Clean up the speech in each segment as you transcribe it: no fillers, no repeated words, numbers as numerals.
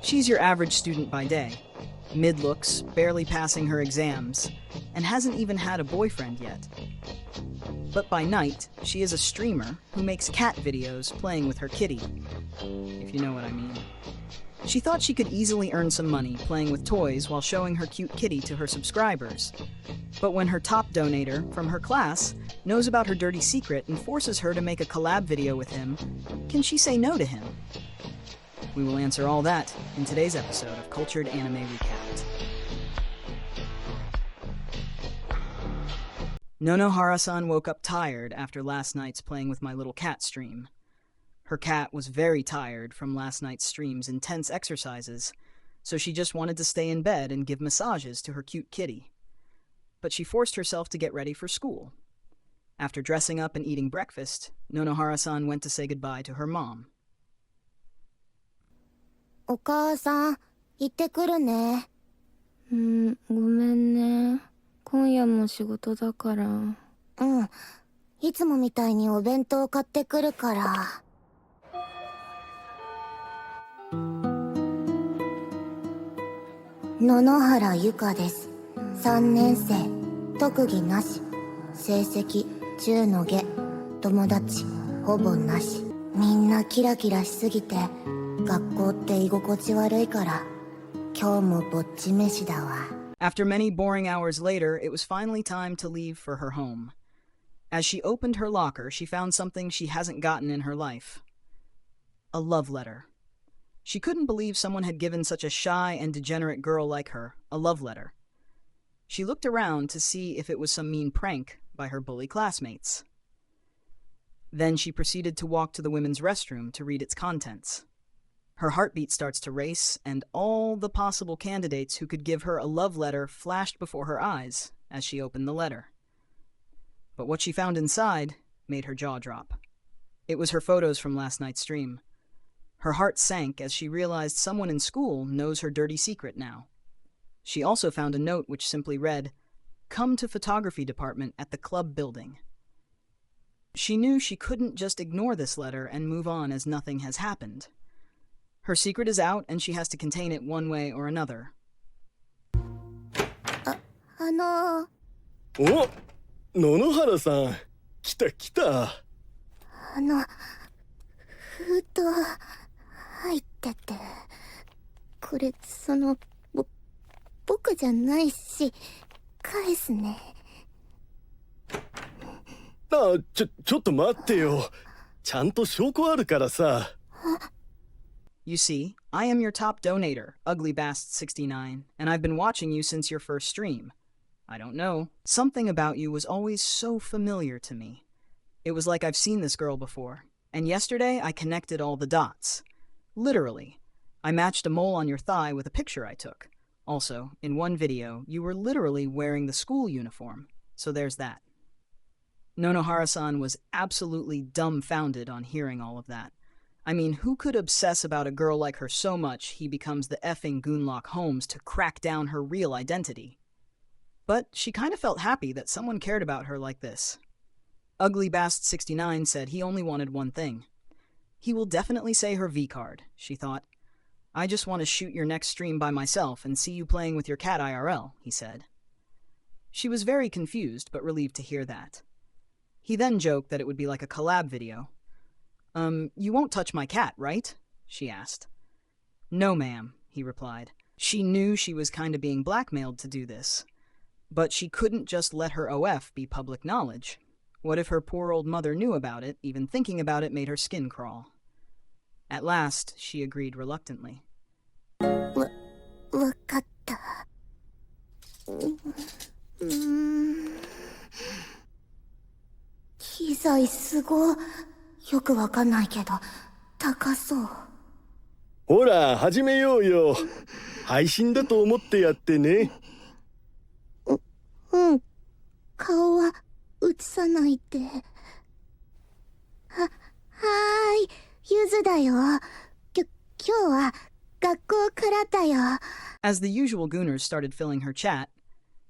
She's your average student by day, mid-looks, barely passing her exams, and hasn't even had a boyfriend yet. But by night, she is a streamer who makes cat videos playing with her kitty, if you know what I mean. She thought she could easily earn some money playing with toys while showing her cute kitty to her subscribers. But when her top donator from her class knows about her dirty secret and forces her to make a collab video with him, can she say no to him? We will answer all that in today's episode of Cultured Anime Recapped. Nonohara-san woke up tired after last night's playing with my little cat stream. Her cat was very tired from last night's stream's intense exercises, so she just wanted to stay in bed and give massages to her cute kitty. But she forced herself to get ready for school. After dressing up and eating breakfast, Nonohara-san went to say goodbye to her mom. お母さん、行ってくるね。ごめんね。今夜も仕事だから。いつもみたいにお弁当買ってくるから。野々原由香です。3年生。特技なし。成績10の下。友達ほぼなし。みんなキラキラしすぎて。学校って居心地悪いから今日もぼっち飯だわ。After many boring hours later, it was finally time to leave for her home. As she opened her locker, she found something she hasn't gotten in her life. A love letter. She couldn't believe someone had given such a shy and degenerate girl like her a love letter. She looked around to see if it was some mean prank by her bully classmates. Then she proceeded to walk to the women's restroom to read its contents. Her heartbeat starts to race, and all the possible candidates who could give her a love letter flashed before her eyes as she opened the letter. But what she found inside made her jaw drop. It was her photos from last night's stream. Her heart sank as she realized someone in school knows her dirty secret now. She also found a note which simply read, "Come to photography department at the club building." She knew she couldn't just ignore this letter and move on as nothing has happened. Her secret is out, and she has to contain it one way or another. お、野々原さん、来た来た。封筒入ってて、これ僕じゃないし、返すね。ちょっと待ってよ。ちゃんと証拠あるからさ。You see, I am your top donator, UglyBast69, and I've been watching you since your first stream. I don't know. Something about you was always so familiar to me. It was like I've seen this girl before, and yesterday I connected all the dots. Literally. I matched a mole on your thigh with a picture I took. Also, in one video, you were literally wearing the school uniform, so there's that. Nonohara-san was absolutely dumbfounded on hearing all of that. I mean, who could obsess about a girl like her so much he becomes the effing Goonlock Holmes to crack down her real identity? But she kind of felt happy that someone cared about her like this. UglyBast69 said he only wanted one thing. He will definitely say her V-card, she thought. I just want to shoot your next stream by myself and see you playing with your cat IRL, he said. She was very confused, but relieved to hear that. He then joked that it would be like a collab video. You won't touch my cat, right? She asked. No, ma'am, he replied. She knew she was kind of being blackmailed to do this. But she couldn't just let her OF be public knowledge. What if her poor old mother knew about it? Even thinking about it made her skin crawl. At last, she agreed reluctantly. わかった。機材すご。よくわかんないけど、高そう。ほら、始めようよ。配信だと思ってやってね。顔は映さないで。ゆずだよ。今日は学校からだよ。As the usual gooners started filling her chat,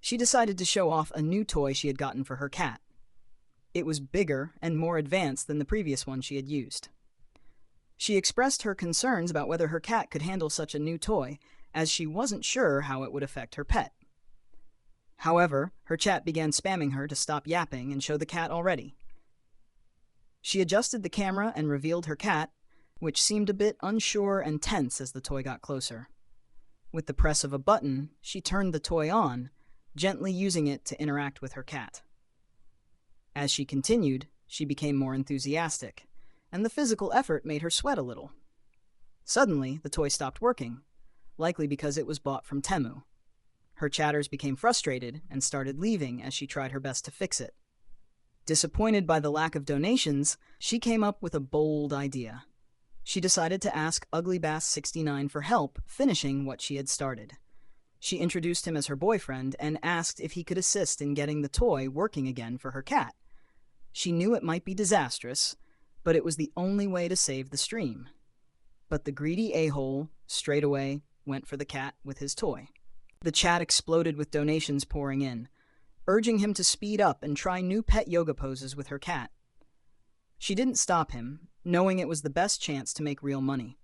she decided to show off a new toy she had gotten for her cat. It was bigger and more advanced than the previous one she had used. She expressed her concerns about whether her cat could handle such a new toy, as she wasn't sure how it would affect her pet. However, her chat began spamming her to stop yapping and show the cat already. She adjusted the camera and revealed her cat, which seemed a bit unsure and tense as the toy got closer. With the press of a button, she turned the toy on, gently using it to interact with her cat. As she continued, she became more enthusiastic, and the physical effort made her sweat a little. Suddenly, the toy stopped working, likely because it was bought from Temu. Her chatters became frustrated and started leaving as she tried her best to fix it. Disappointed by the lack of donations, she came up with a bold idea. She decided to ask UglyBass69 for help finishing what she had started. She introduced him as her boyfriend and asked if he could assist in getting the toy working again for her cat. She knew it might be disastrous, but it was the only way to save the stream. But the greedy a-hole, straight away, went for the cat with his toy. The chat exploded with donations pouring in, urging him to speed up and try new pet yoga poses with her cat. She didn't stop him, knowing it was the best chance to make real money.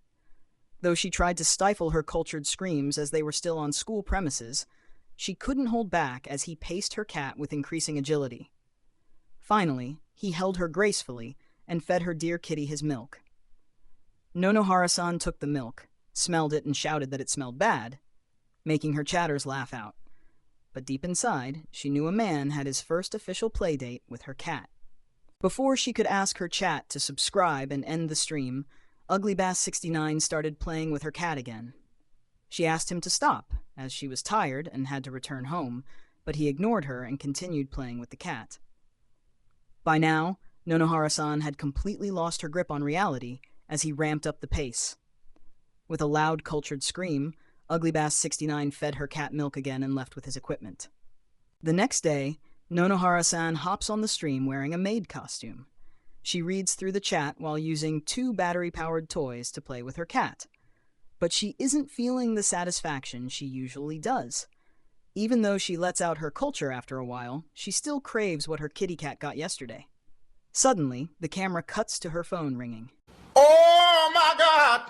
Though she tried to stifle her cultured screams as they were still on school premises, she couldn't hold back as he paced her cat with increasing agility. Finally, he held her gracefully and fed her dear kitty his milk. Nonohara-san took the milk, smelled it and shouted that it smelled bad, making her chatters laugh out. But deep inside, she knew a man had his first official play date with her cat. Before she could ask her chat to subscribe and end the stream, UglyBass69 started playing with her cat again. She asked him to stop, as she was tired and had to return home, but he ignored her and continued playing with the cat. By now, Nonohara-san had completely lost her grip on reality as he ramped up the pace. With a loud, cultured scream, UglyBass69 fed her cat milk again and left with his equipment. The next day, Nonohara-san hops on the stream wearing a maid costume. She reads through the chat while using 2 battery-powered toys to play with her cat. But she isn't feeling the satisfaction she usually does. Even though she lets out her culture after a while, she still craves what her kitty cat got yesterday. Suddenly, the camera cuts to her phone ringing. Oh my God!